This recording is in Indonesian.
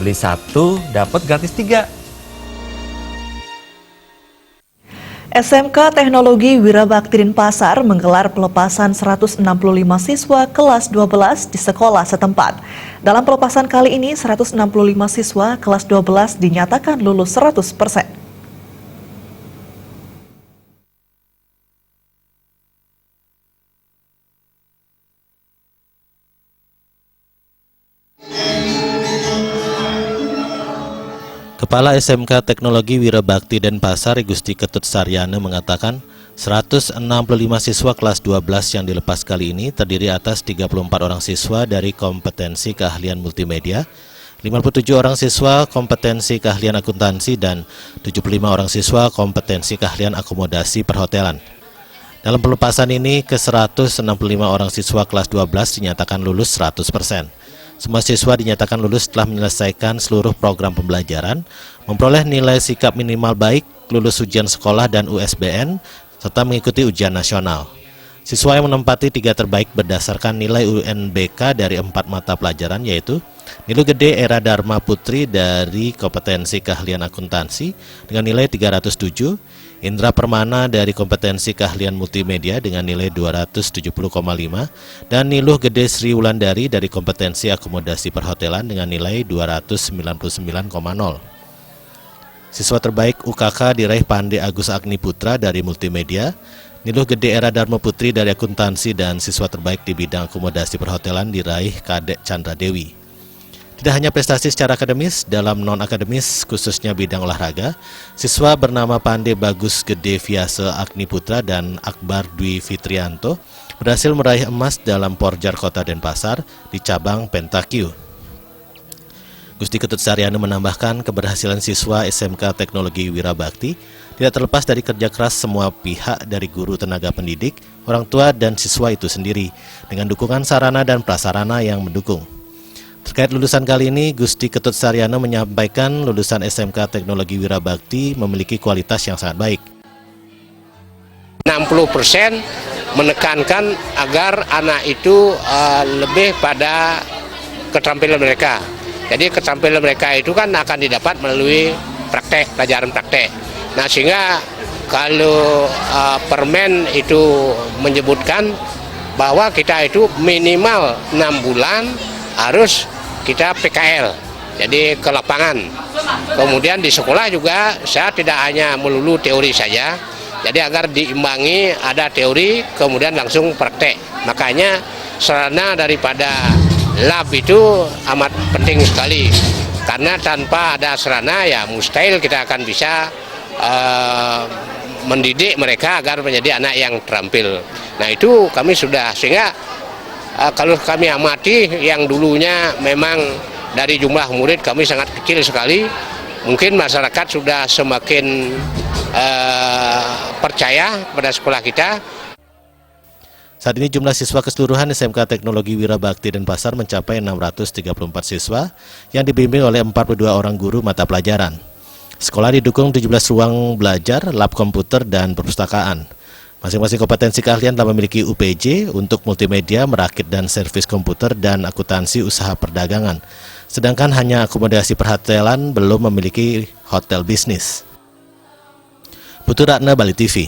Beli satu, dapat gratis 3. SMK Teknologi Wirabakti Denpasar menggelar pelepasan 165 siswa kelas 12 di sekolah setempat. Dalam pelepasan kali ini, 165 siswa kelas 12 dinyatakan lulus 100%. Kepala SMK Teknologi Wirabakti Denpasar, Gusti Ketut Saryana mengatakan 165 siswa kelas 12 yang dilepas kali ini terdiri atas 34 orang siswa dari kompetensi keahlian multimedia, 57 orang siswa kompetensi keahlian akuntansi, dan 75 orang siswa kompetensi keahlian akomodasi perhotelan. Dalam pelepasan ini, ke-165 orang siswa kelas 12 dinyatakan lulus 100%. Semua siswa dinyatakan lulus setelah menyelesaikan seluruh program pembelajaran, memperoleh nilai sikap minimal baik, lulus ujian sekolah dan USBN, serta mengikuti ujian nasional. Siswa yang menempati 3 terbaik berdasarkan nilai UNBK dari 4 mata pelajaran yaitu Niluh Gede Era Dharma Putri dari kompetensi keahlian akuntansi dengan nilai 307, Indra Permana dari kompetensi keahlian multimedia dengan nilai 270,5, dan Niluh Gede Sri Wulandari dari kompetensi akomodasi perhotelan dengan nilai 299,0. Siswa terbaik UKK diraih Pande Agus Agni Putra dari multimedia, Niluh Gede Era Dharma Putri dari akuntansi, dan siswa terbaik di bidang akomodasi perhotelan diraih Kadek Chandra Dewi. Tidak hanya prestasi secara akademis, dalam non-akademis khususnya bidang olahraga, siswa bernama Pande Bagus Gede Vyase Agni Putra dan Akbar Dwi Fitrianto berhasil meraih emas dalam Porjar Kota Denpasar di cabang pentakyu. Gusti Ketut Saryana menambahkan keberhasilan siswa SMK Teknologi Wirabakti tidak terlepas dari kerja keras semua pihak dari guru, tenaga pendidik, orang tua, dan siswa itu sendiri dengan dukungan sarana dan prasarana yang mendukung. Terkait lulusan kali ini, Gusti Ketut Saryana menyampaikan lulusan SMK Teknologi Wirabakti memiliki kualitas yang sangat baik. 60% menekankan agar anak itu lebih pada keterampilan mereka. Jadi keterampilan mereka itu kan akan didapat melalui praktek, pelajaran praktek. Nah sehingga kalau Permen itu menyebutkan bahwa kita itu minimal 6 bulan harus kita PKL, jadi ke lapangan. Kemudian di sekolah juga saya tidak hanya melulu teori saja, jadi agar diimbangi ada teori kemudian langsung praktek. Makanya sarana daripada lab itu amat penting sekali, karena tanpa ada sarana ya mustahil kita akan bisa mendidik mereka agar menjadi anak yang terampil. Nah itu kami sudah, sehingga kalau kami amati yang dulunya memang dari jumlah murid kami sangat kecil sekali, mungkin masyarakat sudah semakin percaya pada sekolah kita. Saat ini jumlah siswa keseluruhan SMK Teknologi Wirabakti Denpasar mencapai 634 siswa yang dibimbing oleh 42 orang guru mata pelajaran. Sekolah didukung 17 ruang belajar, lab komputer, dan perpustakaan. Masing-masing kompetensi keahlian telah memiliki UPJ untuk multimedia, merakit dan servis komputer, dan akuntansi usaha perdagangan. Sedangkan hanya akomodasi perhotelan belum memiliki hotel bisnis. Putu Ratna, Bali TV.